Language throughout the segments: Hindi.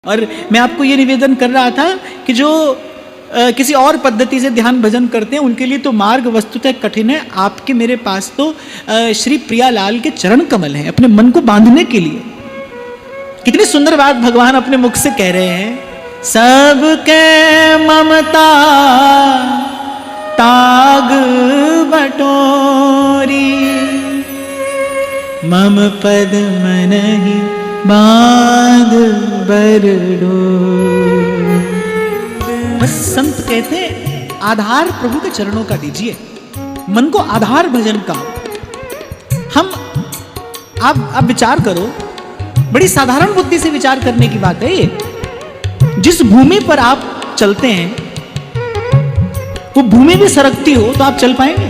और मैं आपको ये निवेदन कर रहा था कि जो किसी और पद्धति से ध्यान भजन करते हैं उनके लिए तो मार्ग वस्तुतः कठिन है। आपके मेरे पास तो श्री प्रियालाल के चरण कमल हैं अपने मन को बांधने के लिए। कितनी सुंदर बात भगवान अपने मुख से कह रहे हैं। सबके ममता ताग बटोरी, मम पद मनहि बांध बरडो। बस संत कहते हैं आधार प्रभु के चरणों का दीजिए, मन को आधार भजन का। हम आप विचार करो, बड़ी साधारण बुद्धि से विचार करने की बात है ये। जिस भूमि पर आप चलते हैं वो भूमि भी सरकती हो तो आप चल पाएंगे?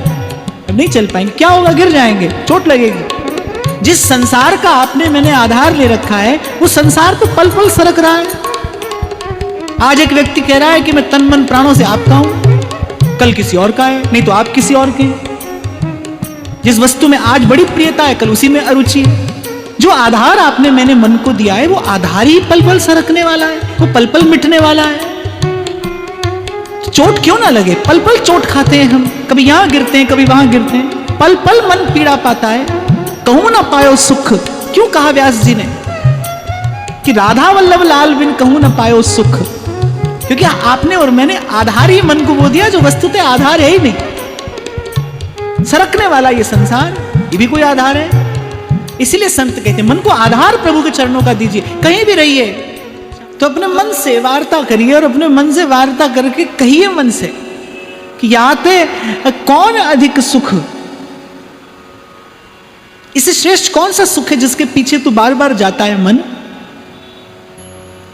नहीं चल पाएंगे। क्या होगा? गिर जाएंगे, चोट लगेगी। जिस संसार का आपने मैंने आधार ले रखा है वो संसार तो पल पल सरक रहा है। आज एक व्यक्ति कह रहा है कि मैं तन मन प्राणों से आपका हूं, कल किसी और का है, नहीं तो आप किसी और के। जिस वस्तु में आज बड़ी प्रियता है कल उसी में अरुचि है। जो आधार आपने मैंने मन को दिया है वो आधार ही पल पल सरकने वाला है, वो पल पल मिटने वाला है। चोट क्यों ना लगे? पल पल चोट खाते हैं हम, कभी यहां गिरते हैं कभी वहां गिरते हैं, पल पल मन पीड़ा पाता है। कहूं ना पायो सुख, क्यों कहा व्यास जी ने कि राधा वल्लभ लाल बिन कहूं ना पायो सुख? क्योंकि आपने और मैंने आधार ही मन को वो दिया जो वस्तुतः आधार है ही नहीं। सरकने वाला ये संसार, ये भी कोई आधार है? इसीलिए संत कहते हैं मन को आधार प्रभु के चरणों का दीजिए। कहीं भी रहिए तो अपने मन से वार्ता करिए और अपने मन से वार्ता करके कहिए मन से कि याते कौन अधिक सुख, इससे श्रेष्ठ कौन सा सुख है जिसके पीछे तू बार बार जाता है मन?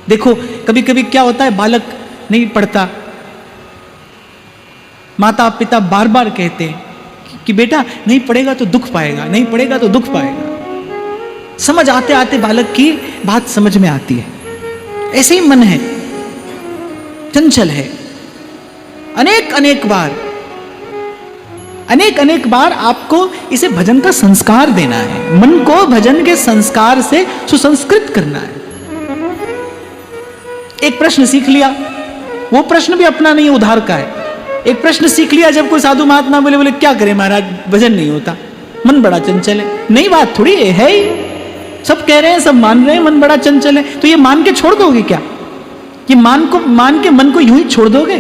देखो कभी कभी क्या होता है, बालक नहीं पढ़ता, माता पिता बार बार कहते हैं कि बेटा नहीं पढ़ेगा तो दुख पाएगा, नहीं पढ़ेगा तो दुख पाएगा। समझ आते आते बालक की बात समझ में आती है। ऐसे ही मन है, चंचल है। अनेक अनेक बार आपको इसे भजन का संस्कार देना है। मन को भजन के संस्कार से सुसंस्कृत करना है। एक प्रश्न सीख लिया, वो प्रश्न भी अपना नहीं उधार का है। एक प्रश्न सीख लिया, जब कोई साधु महात्मा बोले क्या करें महाराज, भजन नहीं होता, मन बड़ा चंचल है। नई बात थोड़ी है ही, सब कह रहे हैं, सब मान रहे हैं मन बड़ा चंचल है, तो ये मान के छोड़ दोगे क्या? ये मान के मन को यूं ही छोड़ दोगे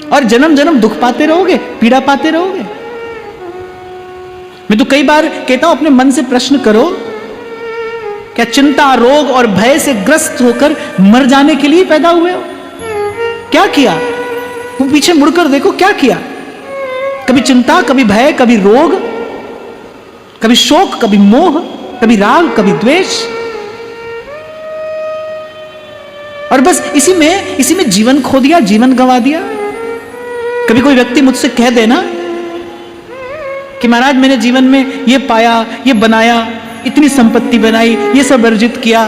और जन्म जन्म दुख पाते रहोगे, पीड़ा पाते रहोगे? मैं तो कई बार कहता हूं अपने मन से प्रश्न करो, क्या चिंता रोग और भय से ग्रस्त होकर मर जाने के लिए पैदा हुए हो? क्या किया? वो पीछे मुड़कर देखो क्या किया। कभी चिंता, कभी भय, कभी रोग, कभी शोक, कभी मोह, कभी राग, कभी द्वेष, और बस इसी में जीवन खो दिया, जीवन गंवा दिया। कभी कोई व्यक्ति मुझसे कह देना कि महाराज मैंने जीवन में ये पाया, ये बनाया, इतनी संपत्ति बनाई, ये सब अर्जित किया।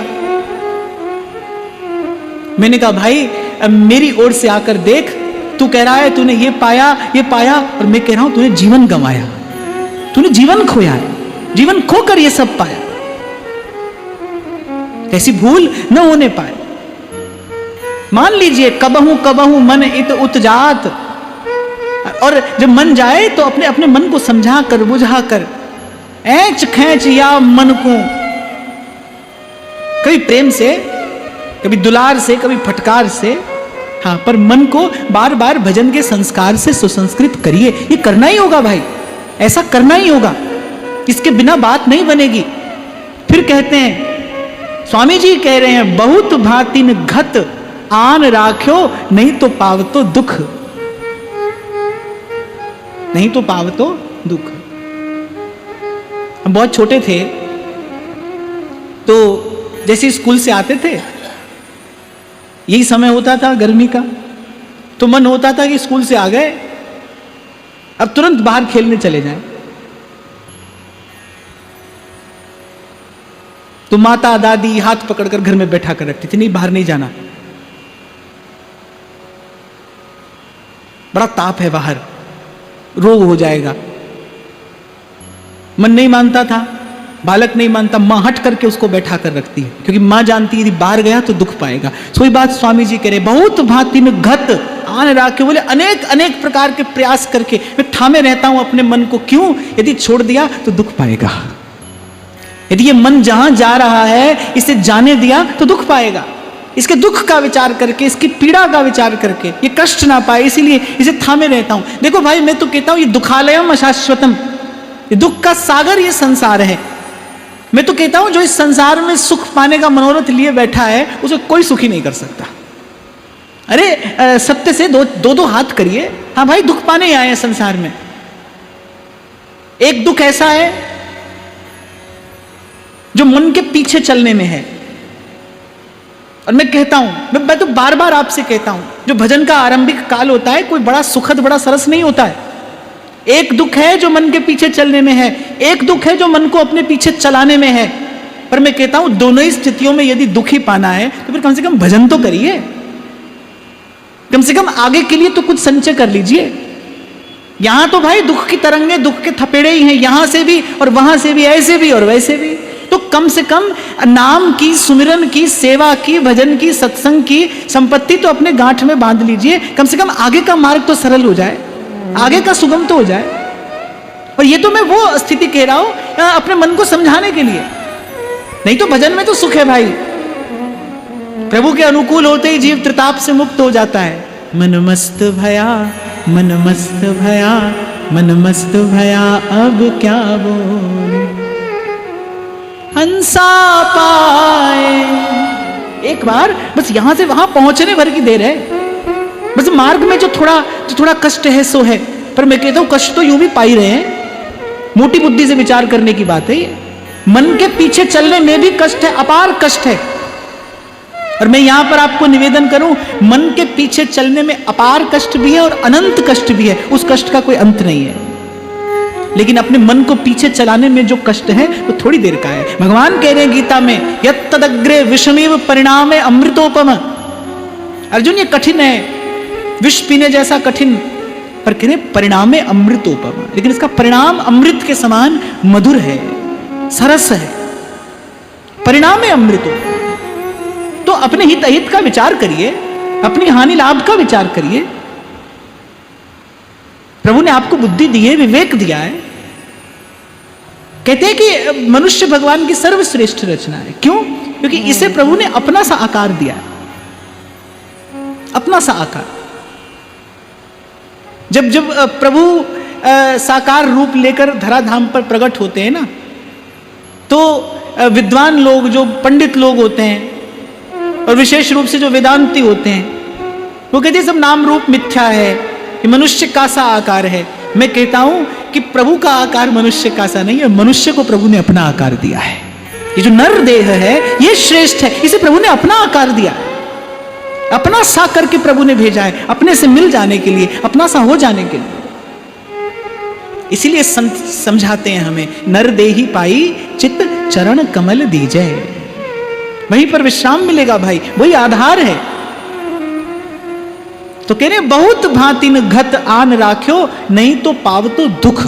मैंने कहा भाई अब मेरी ओर से आकर देख, तू कह रहा है तूने ये पाया, और मैं कह रहा हूं तूने जीवन गंवाया, तूने जीवन खोया है, जीवन खोकर ये सब पाया। ऐसी भूल न होने पाए। मान लीजिए कबहू मन इत उत्जात, और जब मन जाए तो अपने मन को समझा कर, बुझा कर, ऐंच खैंच या मन को, कभी प्रेम से, कभी दुलार से, कभी फटकार से, हाँ, पर मन को बार बार भजन के संस्कार से सुसंस्कृत करिए। ये करना ही होगा भाई, ऐसा करना ही होगा, इसके बिना बात नहीं बनेगी। फिर कहते हैं, स्वामी जी कह रहे हैं, बहुत भांति न घत आन राख्यो, नहीं तो पावतो दुख, नहीं तो पावतो दुख। हम बहुत छोटे थे तो जैसे स्कूल से आते थे, यही समय होता था गर्मी का, तो मन होता था कि स्कूल से आ गए अब तुरंत बाहर खेलने चले जाएं। तो माता दादी हाथ पकड़कर घर में बैठा कर रखती थी, नहीं बाहर नहीं जाना, बड़ा ताप है बाहर, रोग हो जाएगा। मन नहीं मानता था, बालक नहीं मानता, माँ हट करके उसको बैठा कर रखती है, क्योंकि माँ जानती है यदि बाहर गया तो दुख पाएगा। सोई बात स्वामी जी कह रहे, बहुत भांति में घत आन राखे, बोले अनेक अनेक प्रकार के प्रयास करके मैं थामे रहता हूं अपने मन को, क्यों? यदि छोड़ दिया तो दुख पाएगा। यदि ये मन जहां जा रहा है इसे जाने दिया तो दुख पाएगा। इसके दुख का विचार करके, इसकी पीड़ा का विचार करके ये कष्ट ना पाए, इसीलिए इसे थामे रहता हूं। देखो भाई, मैं तो कहता हूं ये दुखालयम अशाश्वतम, ये दुख का सागर ये संसार है। मैं तो कहता हूं जो इस संसार में सुख पाने का मनोरथ लिए बैठा है उसे कोई सुखी नहीं कर सकता। अरे सत्य से दो हाथ करिए। हाँ भाई, दुख पाने ही आए हैं संसार में। एक दुख ऐसा है जो मन के पीछे चलने में है, और मैं कहता हूं, मैं तो बार बार आपसे कहता हूं, जो भजन का आरंभिक काल होता है कोई बड़ा सुखद, बड़ा सरस नहीं होता है। एक दुख है जो मन के पीछे चलने में है, एक दुख है जो मन को अपने पीछे चलाने में है। पर मैं कहता हूं दोनों ही स्थितियों में यदि दुख ही पाना है तो फिर कम से कम भजन तो करिए, कम से कम आगे के लिए तो कुछ संचय कर लीजिए। यहां तो भाई दुख की तरंगे, दुख के थपेड़े ही हैं, यहां से भी और वहां से भी, ऐसे भी और वैसे भी। तो कम से कम नाम की, सुमिरन की, सेवा की, भजन की, सत्संग की संपत्ति तो अपने गांठ में बांध लीजिए। कम से कम आगे का मार्ग तो सरल हो जाए, आगे का सुगम तो हो जाए। और ये तो मैं वो स्थिति कह रहा हूं अपने मन को समझाने के लिए। नहीं तो भजन में तो सुख है भाई, प्रभु के अनुकूल होते ही जीव त्रिताप से मुक्त हो जाता है। मन मस्त भया, मन मस्त भया, मन मस्त भया, अब क्या बोले हंसा पाए। एक बार बस यहां से वहां पहुंचने भर की देर है, बस मार्ग में जो थोड़ा कष्ट है सो है। पर मैं कहता हूं कष्ट तो यूं भी पा ही रहे हैं, मोटी बुद्धि से विचार करने की बात है ये। मन के पीछे चलने में भी कष्ट है, अपार कष्ट है। और मैं यहां पर आपको निवेदन करूं, मन के पीछे चलने में अपार कष्ट भी है और अनंत कष्ट भी है, उस कष्ट का कोई अंत नहीं है। लेकिन अपने मन को पीछे चलाने में जो कष्ट है वो थोड़ी देर का है। भगवान कह रहे हैं गीता में, यत्तदग्रे विषमेव परिणामे अमृतोपम। अर्जुन ये कठिन है, विष पीने जैसा कठिन, पर कह रहे परिणामे अमृतोपम, लेकिन इसका परिणाम अमृत के समान मधुर है, सरस है। परिणामे अमृतोपम। तो अपने हित अहित का विचार करिए, अपनी हानि लाभ का विचार करिए। प्रभु ने आपको बुद्धि दी है, विवेक दिया है। कहते हैं कि मनुष्य भगवान की सर्वश्रेष्ठ रचना है। क्यों? क्योंकि इसे प्रभु ने अपना सा आकार दिया है, अपना सा आकार। जब प्रभु साकार रूप लेकर धराधाम पर प्रकट होते हैं ना, तो विद्वान लोग, जो पंडित लोग होते हैं, और विशेष रूप से जो वेदांती होते हैं, वो कहते हैं सब नाम रूप मिथ्या है, ये मनुष्य का सा आकार है। मैं कहता हूं कि प्रभु का आकार मनुष्य का सा नहीं है, मनुष्य को प्रभु ने अपना आकार दिया है। ये जो नर देह है ये श्रेष्ठ है, इसे प्रभु ने अपना आकार दिया, अपना सा करके प्रभु ने भेजा है, अपने से मिल जाने के लिए, अपना सा हो जाने के लिए। इसीलिए संत समझाते हैं हमें, नर देही पाई चित्त चरण कमल दीजै, वहीं पर विश्राम मिलेगा भाई, वही आधार है। तो कह रहे बहुत भांति न घत आन राख्यो, नहीं तो पाव तो दुख।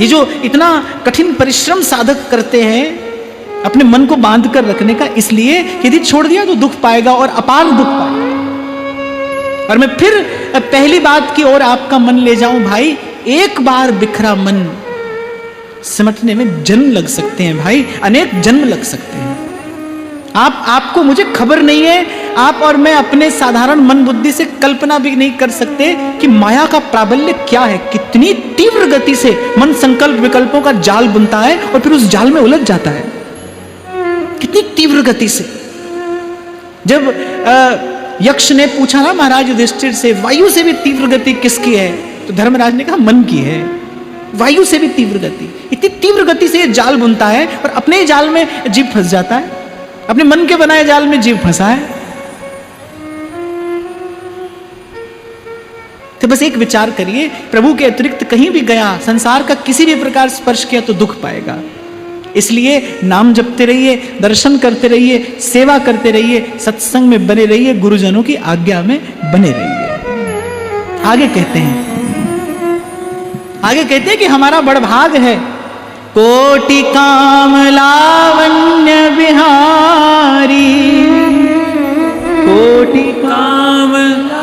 ये जो इतना कठिन परिश्रम साधक करते हैं अपने मन को बांध कर रखने का, इसलिए यदि छोड़ दिया तो दुख पाएगा और अपार दुख पाएगा। और मैं फिर पहली बात की ओर आपका मन ले जाऊं भाई, एक बार बिखरा मन सिमटने में जन्म लग सकते हैं भाई, अनेक जन्म लग सकते हैं। आपको मुझे खबर नहीं है, आप और मैं अपने साधारण मन बुद्धि से कल्पना भी नहीं कर सकते कि माया का प्राबल्य क्या है। कितनी तीव्र गति से मन संकल्प विकल्पों का जाल बुनता है और फिर उस जाल में उलझ जाता है, कितनी तीव्र गति से। जब यक्ष ने पूछा ना महाराज युधिष्ठिर से, वायु से भी तीव्र गति किसकी है, तो धर्मराज ने कहा मन की है। वायु से भी तीव्र गति, इतनी तीव्र गति से ये जाल बुनता है और अपने ही जाल में जीव फंस जाता है, अपने मन के बनाए जाल में जीव फंसा है। तो बस एक विचार करिए, प्रभु के अतिरिक्त कहीं भी गया, संसार का किसी भी प्रकार स्पर्श किया तो दुख पाएगा। इसलिए नाम जपते रहिए, दर्शन करते रहिए, सेवा करते रहिए, सत्संग में बने रहिए, गुरुजनों की आज्ञा में बने रहिए। आगे कहते हैं कि हमारा बड़भाग है कोटि काम लावण्य बिहारी, कोटि काम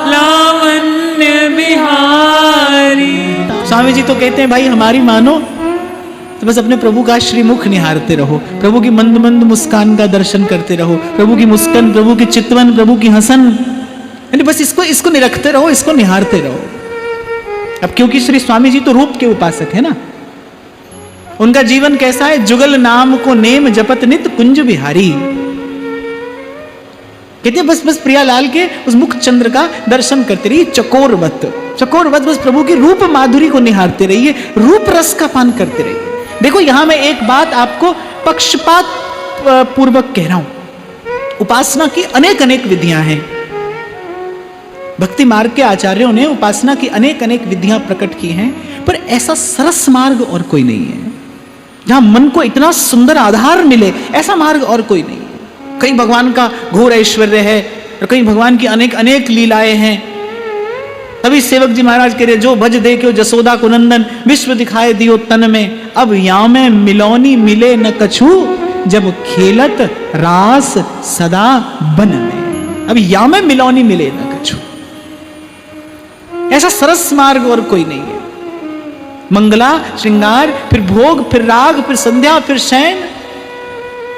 लावण्य बिहारी। स्वामी जी तो कहते हैं भाई हमारी मानो तो बस अपने प्रभु का श्रीमुख निहारते रहो, प्रभु की मंद मंद मुस्कान का दर्शन करते रहो, प्रभु की मुस्कान, प्रभु की चितवन, प्रभु की हसन, यानी बस इसको निरखते रहो, इसको निहारते रहो। अब क्योंकि श्री स्वामी जी तो रूप के उपासक है ना, उनका जीवन कैसा है, जुगल नाम को नेम जपत नित कुंज बिहारी। कहते बस प्रियालाल के उस मुख चंद्र का दर्शन करते रहिए, चकोरवत बस प्रभु की रूप माधुरी को निहारते रहिए, रूप रस का पान करते रहिए। देखो यहां मैं एक बात आपको पक्षपात पूर्वक कह रहा हूं, उपासना की अनेक अनेक विधियां हैं, भक्ति मार्ग के आचार्यों ने उपासना की अनेक अनेक विधियां प्रकट की हैं, पर ऐसा सरस मार्ग और कोई नहीं है जहां मन को इतना सुंदर आधार मिले, ऐसा मार्ग और कोई नहीं है। कहीं भगवान का घोर ऐश्वर्य है और कहीं भगवान की अनेक अनेक लीलाएं हैं। तभी सेवक जी महाराज कह रहे, जो भज देखो जसोदा को नंदन, विश्व दिखाए दियो तन में, अब या में मिलौनी मिले न कछु, जब खेलत रास सदा बन में। अब या में मिलौनी मिले न कछु, ऐसा सरस मार्ग और कोई नहीं है। मंगला श्रृंगार, फिर भोग, फिर राग, फिर संध्या, फिर शयन,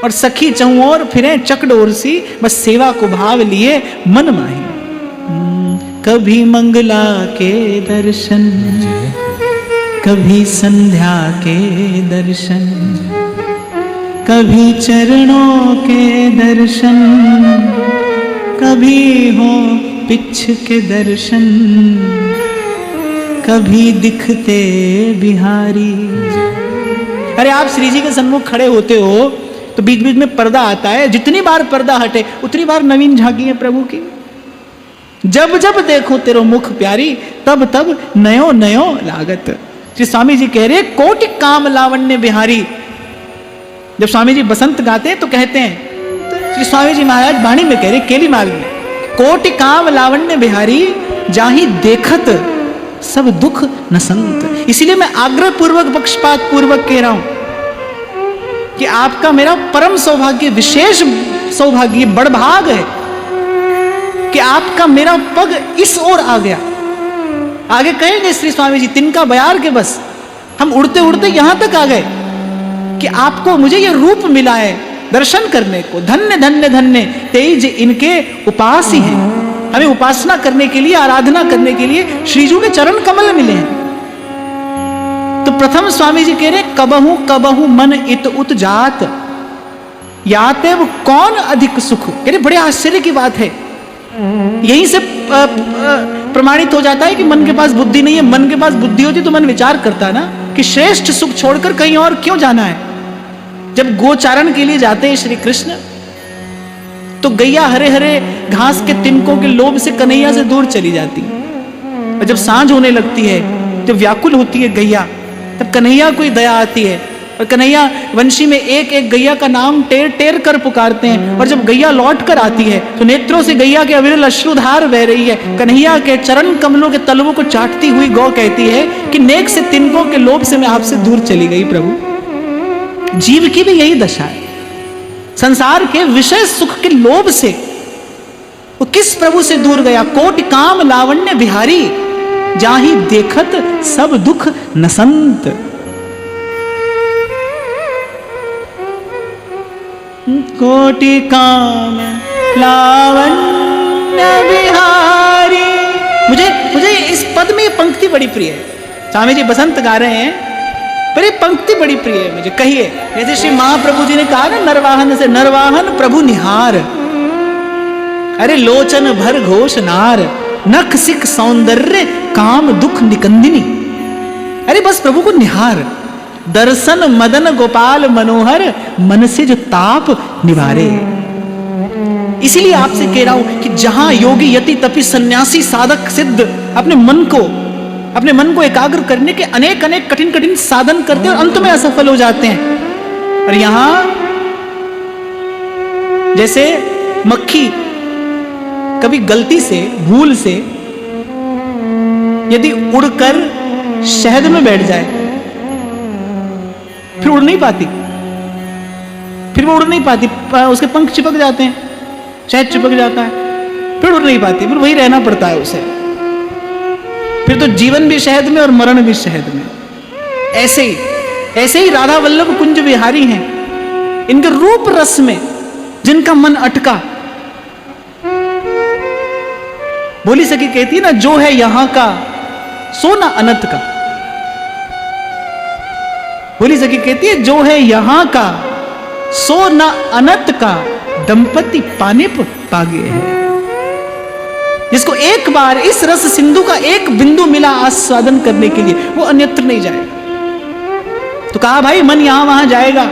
और सखी चहुओर फिरे चकडोर सी, बस सेवा को भाव लिए मन माही। कभी मंगला के दर्शन, कभी संध्या के दर्शन, कभी चरणों के दर्शन, कभी हो पिछ के दर्शन, कभी दिखते बिहारी। अरे आप श्री जी के सन्मुख खड़े होते हो तो बीच बीच में पर्दा आता है, जितनी बार पर्दा हटे उतनी बार नवीन झांकी है प्रभु की। जब जब देखो तेरो मुख प्यारी, तब तब नयो नयो लागत। श्री स्वामी जी कह रहे कोटि काम लावण्य बिहारी। जब स्वामी जी बसंत गाते हैं तो कहते हैं, तो श्री स्वामी जी महाराज वाणी में कह रहे, केली मार्ग में, कोटि काम लावण्य बिहारी, जाहि देखत सब दुख न संत। इसीलिए मैं आग्रह पूर्वक पक्षपात पूर्वक कह रहा हूं कि आपका मेरा परम सौभाग्य, विशेष सौभाग्य, बड़भाग है कि आपका मेरा पग इस ओर आ गया। आगे कहेंगे श्री स्वामी जी तिनका बयार के बस हम उड़ते उड़ते यहां तक आ गए कि आपको मुझे ये रूप मिला है दर्शन करने को। धन्य धन्य धन्य तेज इनके उपासी हैं। हमें उपासना करने के लिए, आराधना करने के लिए श्रीजू के चरण कमल मिले हैं। तो प्रथम स्वामी जी कह रहे, कबहू कबहू मन इत उत जात, याते वो कौन अधिक सुख। कह रहे बड़े आश्चर्य की बात है, यहीं से प्रमाणित हो जाता है कि मन के पास बुद्धि नहीं है। मन के पास बुद्धि होती तो मन विचार करता है ना कि श्रेष्ठ सुख छोड़कर कहीं और क्यों जाना है। जब गोचारण के लिए जाते हैं श्री कृष्ण तो गैया हरे हरे घास के तिनकों के लोभ से कन्हैया से दूर चली जाती है, और जब सांझ होने लगती है, जब व्याकुल होती है गैया, तब कन्हैया को दया आती है और कन्हैया वंशी में एक एक गैया का नाम टेर टेर कर पुकारते हैं। और जब गैया लौट कर आती है तो नेत्रों से गैया के अविरल अश्रुधार बह रही है। कन्हैया के चरण कमलों के तलवों को चाटती हुई गौ कहती है कि नेक से तिनकों के लोभ से मैं आपसे दूर चली गई प्रभु। जीव की भी यही दशा है, संसार के विषय सुख के लोभ से वो किस प्रभु से दूर गया। कोटि काम लावण्य बिहारी, जाहि देखत सब दुख नसंत। कोटि काम लावण्य बिहारी। मुझे इस पद में ये पंक्ति बड़ी प्रिय है। स्वामी जी बसंत गा रहे हैं पर ये पंक्ति बड़ी प्रिय है मुझे। कहिए, जैसे श्री महाप्रभु जी ने कहा ना, नरवाहन से नरवाहन प्रभु निहार, अरे लोचन भर घोष नार, नख सिख सौंदर्य काम दुख निकंदिनी। अरे बस प्रभु को निहार, दर्शन मदन गोपाल मनोहर, मन से जो ताप निवारे। इसीलिए आपसे कह रहा हूं कि जहां योगी यति तपी सन्यासी साधक सिद्ध अपने मन को एकाग्र करने के अनेक अनेक कठिन कठिन साधन करते हैं और अंत में असफल हो जाते हैं। और यहां जैसे मक्खी कभी गलती से, भूल से यदि उड़कर शहद में बैठ जाए फिर उड़ नहीं पाती, फिर वो उड़ नहीं पाती, उसके पंख चिपक जाते हैं, शहद चिपक जाता है, फिर उड़ नहीं पाती, फिर वही रहना पड़ता है उसे। फिर तो जीवन भी शहद में और मरण भी शहद में। ऐसे ही राधा वल्लभ कुंज विहारी हैं, इनके रूप रस में जिनका मन अटका। बोली सखी कहती है ना, जो है यहां का सो ना अनंत का। बोली सखी कहती है, जो है यहां का सो ना अनंत का, दंपति पाने पर पागे है। जिसको एक बार इस रस सिंधु का एक बिंदु मिला आस्वादन करने के लिए, वो अन्यत्र नहीं जाएगा। तो कहा भाई मन यहां वहां जाएगा,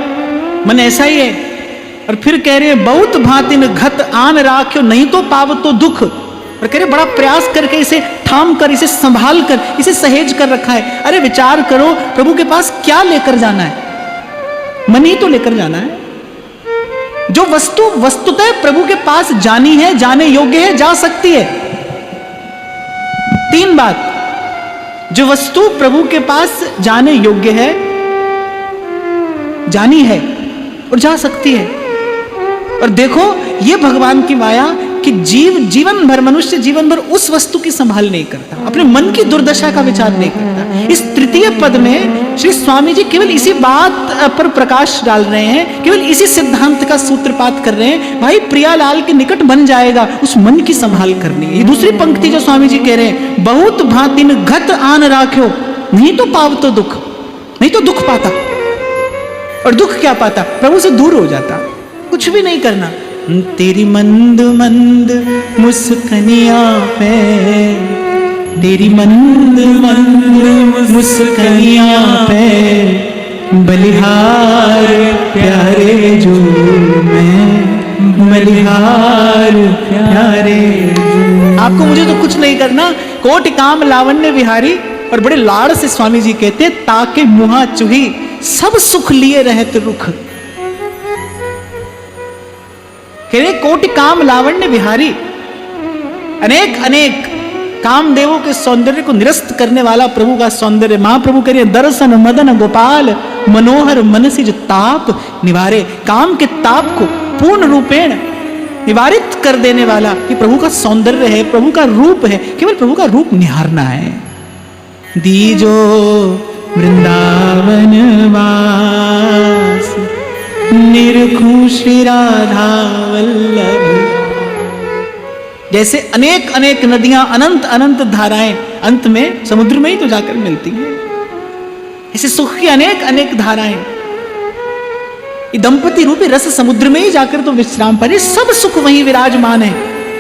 मन ऐसा ही है। और फिर कह रहे हैं, बहुत भांति न घत आन राख्यो, नहीं तो पाव तो दुख। और कह रहे बड़ा प्रयास करके इसे थाम कर, इसे संभाल कर, इसे सहेज कर रखा है। अरे विचार करो, प्रभु के पास क्या लेकर जाना है? मन ही तो लेकर जाना है। जो वस्तु वस्तुतः प्रभु के पास जानी है, जाने योग्य है, जा सकती है। तीन बात, जो वस्तु प्रभु के पास जाने योग्य है, जानी है और जा सकती है। और देखो ये भगवान की माया कि जीवन भर मनुष्य जीवन भर उस वस्तु की संभाल नहीं करता, अपने मन की दुर्दशा का विचार नहीं करता। इस तृतीय पद में श्री स्वामी जी केवल इसी बात पर प्रकाश डाल रहे हैं, केवल इसी सिद्धांत का सूत्रपात कर रहे हैं। भाई प्रियालाल के निकट बन जाएगा, उस मन की संभाल करनी है। ये दूसरी पंक्ति जो स्वामी जी कह रहे हैं, बहुत भांति न घत आन राख्यो, नहीं तो पाव तो दुख, नहीं तो दुख पाता। और दुख क्या पाता? प्रभु से दूर हो जाता, कुछ भी नहीं करना। तेरी मंद मंद मुस्कनिया पे, तेरी मंद मंद मुस्कनिया पे, बलिहार प्यारे जो मैं, बलिहार प्यारे जो। आपको मुझे तो कुछ नहीं करना, कोटि काम लावण्य विहारी। और बड़े लाड़ से स्वामी जी कहते, ताके मुहा चुही, सब सुख लिए रहत रुख। कोटि काम लावण्य विहारी, अनेक अनेक कामदेवों के सौंदर्य को निरस्त करने वाला प्रभु का सौंदर्य। महाप्रभु करिए दर्शन मदन गोपाल, मनोहर मनसी जो ताप निवारे। काम के ताप को पूर्ण रूपेण निवारित कर देने वाला ये प्रभु का सौंदर्य है, प्रभु का रूप है। केवल प्रभु का रूप निहारना है। दीजो वृंदावन वास, निरखूं श्री राधा वल्लभ। जैसे अनेक अनेक नदियां, अनंत अनंत धाराएं अंत में समुद्र में ही तो जाकर मिलती हैं, ऐसे सुख की अनेक अनेक धाराएं ये दंपति रूपी रस समुद्र में ही जाकर तो विश्राम पाए। सब सुख वहीं विराजमान है,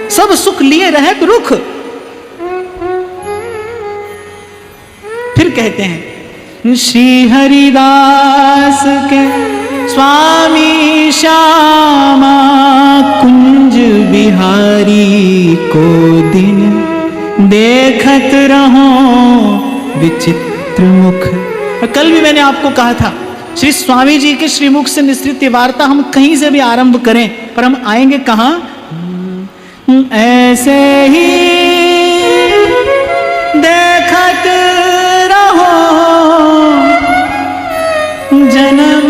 सब सुख लिए रहे तो रुख। फिर कहते हैं, श्री हरिदास के स्वामी श्यामा कुंज बिहारी को दिन, देखत रहो विचित्र मुख। और कल भी मैंने आपको कहा था, श्री स्वामी जी के श्रीमुख से निसृत वार्ता हम कहीं से भी आरंभ करें, पर हम आएंगे कहां? ऐसे ही देखत रहो जन्म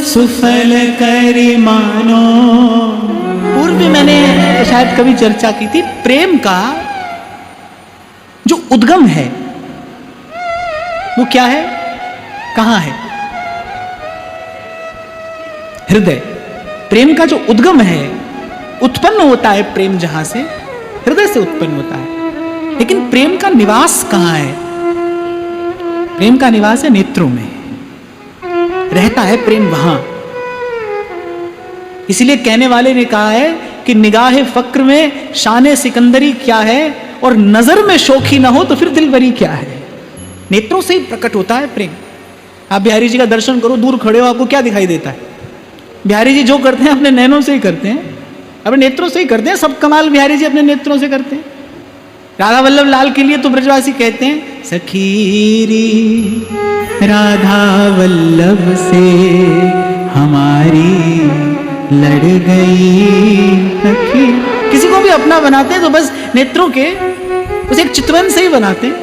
सुफल करी मानो। पूर्व भी मैंने शायद कभी चर्चा की थी, प्रेम का जो उद्गम है वो क्या है, कहां है? हृदय। प्रेम का जो उद्गम है, उत्पन्न होता है प्रेम जहां से, हृदय से उत्पन्न होता है। लेकिन प्रेम का निवास कहां है? प्रेम का निवास है नेत्रों में, रहता है प्रेम वहां। इसलिए कहने वाले ने कहा है कि निगाहे फक्र में शाने सिकंदरी क्या है, और नजर में शोखी ना हो तो फिर दिलबरी क्या है। नेत्रों से ही प्रकट होता है प्रेम। आप बिहारी जी का दर्शन करो, दूर खड़े हो, आपको क्या दिखाई देता है? बिहारी जी जो करते हैं अपने नैनों से ही करते हैं, अपने नेत्रों से ही करते हैं। सब कमाल बिहारी जी अपने नेत्रों से करते हैं। राधा वल्लभ लाल के लिए तो ब्रजवासी कहते हैं, सखीरी राधा वल्लभ से हमारी लड़ गई सखी। किसी को भी अपना बनाते हैं तो बस नेत्रों के उस एक चितवन से ही बनाते हैं।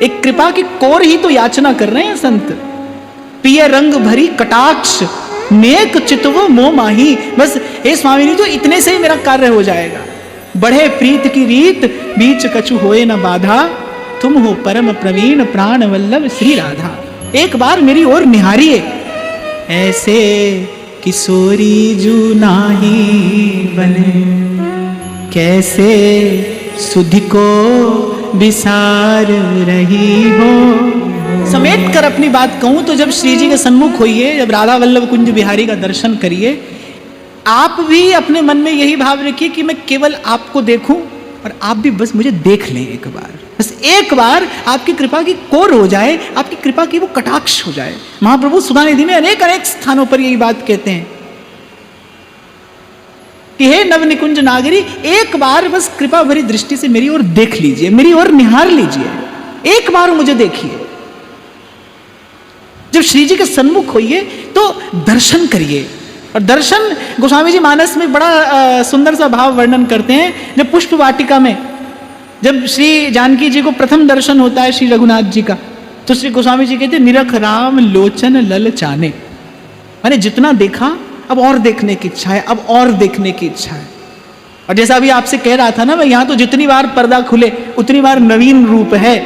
एक कृपा की कोर ही तो याचना कर रहे हैं संत। पिय रंग भरी कटाक्ष नेक चितवो मोह माही। बस हे स्वामी जी, तो इतने से ही मेरा कार्य हो जाएगा। बढ़े प्रीत की रीत बीच कछु होए न बाधा, तुम हो परम प्रवीण प्राण वल्लभ श्री राधा। एक बार मेरी ओर निहारिए, ऐसे किशोरी जू नाही बने, कैसे सुध को विसार रही हो। समेट कर अपनी बात कहूं तो जब श्री जी के सन्मुख होइए, जब राधा वल्लभ कुंज बिहारी का दर्शन करिए, आप भी अपने मन में यही भाव रखिए कि मैं केवल आपको देखूं और आप भी बस मुझे देख लें एक बार। बस एक बार आपकी कृपा की कोर हो जाए, आपकी कृपा की वो कटाक्ष हो जाए। महाप्रभु सुधानिधि में अनेक अनेक स्थानों पर यही बात कहते हैं कि हे नव निकुंज नागरी, एक बार बस कृपा भरी दृष्टि से मेरी ओर देख लीजिए, मेरी ओर निहार लीजिए, एक बार मुझे देखिए। जब श्री जी के सन्मुख होइए तो दर्शन करिए। और दर्शन गोस्वामी जी मानस में बड़ा सुंदर सा भाव वर्णन करते हैं। जब पुष्प वाटिका में जब श्री जानकी जी को प्रथम दर्शन होता है श्री रघुनाथ जी का, तो श्री गोस्वामी जी कहते निरख राम लोचन लल चाने, मैंने जितना देखा अब और देखने की इच्छा है, अब और देखने की इच्छा है। और जैसा अभी आपसे कह रहा था ना, भाई यहां तो जितनी बार पर्दा खुले उतनी बार नवीन रूप है।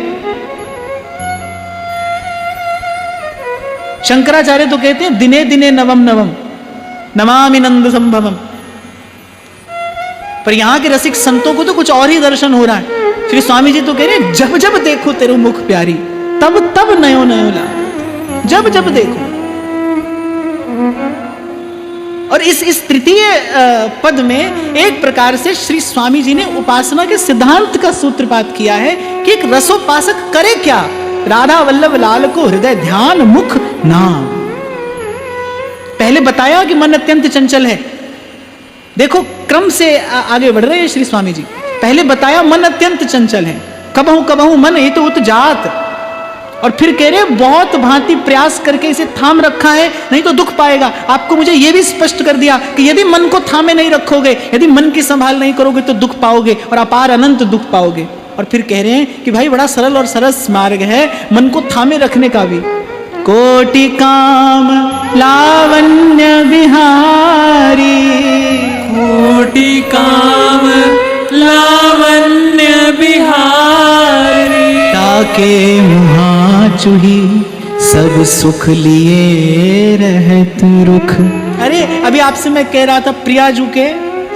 शंकराचार्य तो कहते हैं दिने दिने नवम नवम नमामि नंद संभवम। पर यहां के रसिक संतों को तो कुछ और ही दर्शन हो रहा है। श्री स्वामी जी तो कह रहे हैं जब जब देखो तेरे मुख प्यारी, तब तब नयो नयो ला, जब जब देखो। और इस तृतीय पद में एक प्रकार से श्री स्वामी जी ने उपासना के सिद्धांत का सूत्रपात किया है कि एक रसोपासक करे क्या। राधा वल्लभ लाल को हृदय ध्यान मुख नाम। पहले बताया कि मन अत्यंत चंचल है, देखो क्रम से आगे बढ़ रहे हैं श्री स्वामी जी। पहले बताया मन अत्यंत चंचल है, कबहू कबहू मन ही तो उत जात, और फिर कह रहे बहुत भांति प्रयास करके इसे थाम रखा है, नहीं तो दुख पाएगा। आपको मुझे यह भी स्पष्ट कर दिया कि यदि मन को थामे नहीं रखोगे, यदि मन की संभाल नहीं करोगे तो दुख पाओगे और अपार अनंत दुख पाओगे। और फिर कह रहे हैं कि भाई बड़ा सरल और सरस मार्ग है मन को थामे रखने का भी। कोटि काम लावण्य बिहारी, कोटि काम लावण्य बिहारी, ताके मुहा चुही सब सुख लिए रहत रुख। अरे अभी आपसे मैं कह रहा था प्रियाजू के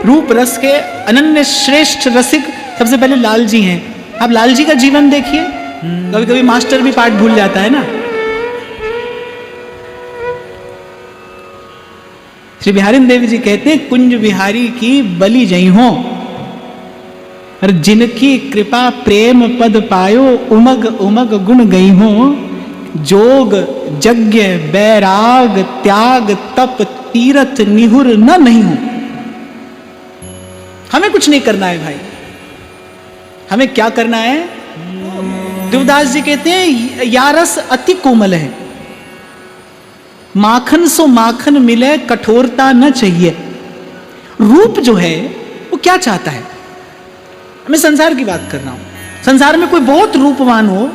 रूप रस के अनन्य श्रेष्ठ रसिक सबसे पहले लाल जी हैं। आप लाल जी का जीवन देखिए, कभी कभी मास्टर भी पाठ भूल जाता है ना। श्री बिहारी देव जी कहते हैं कुंज बिहारी की बलि जई हो, और जिनकी कृपा प्रेम पद पायो उमग उमग गुण गई हो। जोग यज्ञ बैराग त्याग तप तीरथ निहुर न नहीं हो। हमें कुछ नहीं करना है भाई, हमें क्या करना है। देवदास जी कहते हैं या रस अति कोमल है, माखन सो माखन मिले कठोरता न चाहिए। रूप जो है वो क्या चाहता है, मैं संसार की बात कर रहा हूं। संसार में कोई बहुत रूपवान हो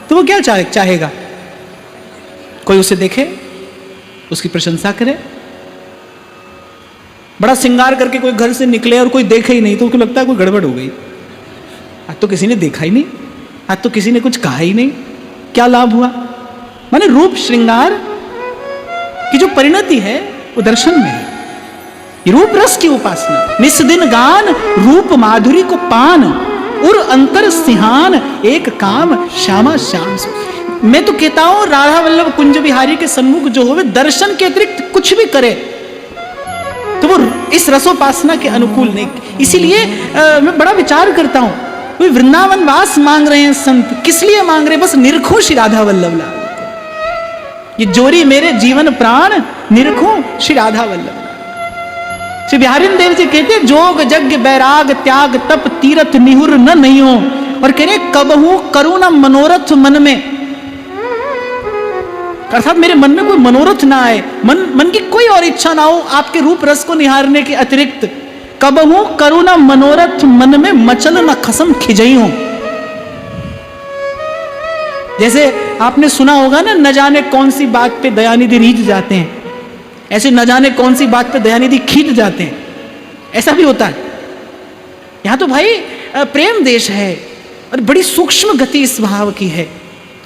तो वो क्या चाहेगा, कोई उसे देखे, उसकी प्रशंसा करे। बड़ा श्रृंगार करके कोई घर से निकले और कोई देखे ही नहीं तो उसको लगता है कोई गड़बड़ हो गई, आज तो किसी ने देखा ही नहीं, आज तो किसी ने कुछ कहा ही नहीं, क्या लाभ हुआ। माने रूप श्रृंगार की जो परिणति है वो दर्शन में है। ये रूप रस की उपासना। निस दिन गान रूप माधुरी को पान, उर अंतर सिहान एक काम श्यामा श्याम सो। मैं तो कहता हूं राधा वल्लभ कुंज बिहारी के सन्मुख जो हो दर्शन के अतिरिक्त कुछ भी करे तो वो इस रसोपासना के अनुकूल नहीं। इसीलिए मैं बड़ा विचार करता हूं, वे वृंदावन वास मांग रहे हैं संत, किस लिए मांग रहे हैं, बस निरखो श्री राधा वल्लभ लाल। ये जोरी मेरे जीवन प्राण निरखो श्री राधा वल्लभ। श्री बिहारी देव जी कहते हैं जोग यज्ञ बैराग त्याग तप तीरथ निहुर न नहीं हो, और कह रहे कबहू करूं न मनोरथ मन में, अर्थात मेरे मन में कोई मनोरथ ना आए, मन की कोई और इच्छा ना हो आपके रूप रस को निहारने के अतिरिक्त। कबहू करूं न मनोरथ मन में मचल न खसम खिजई हो। जैसे आपने सुना होगा ना, न जाने कौन सी बात पे दयानिधि रीझ जाते हैं, ऐसे न जाने कौन सी बात पे दयानिधि खींच जाते हैं, ऐसा भी होता है। यहां तो भाई प्रेम देश है और बड़ी सूक्ष्म गति इस भाव की है,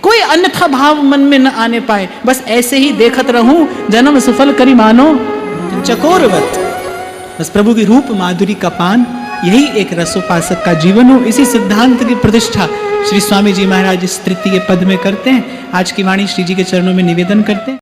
कोई अन्यथा भाव मन में न आने पाए, बस ऐसे ही देखत रहूं जन्म सफल करी मानो चकोरवत। बस प्रभु की रूप माधुरी का पान, यही एक रसोपासक का जीवन हो। इसी सिद्धांत की प्रतिष्ठा श्री स्वामी जी महाराज इस तृतीय पद में करते हैं। आज की वाणी श्री जी के चरणों में निवेदन करते हैं।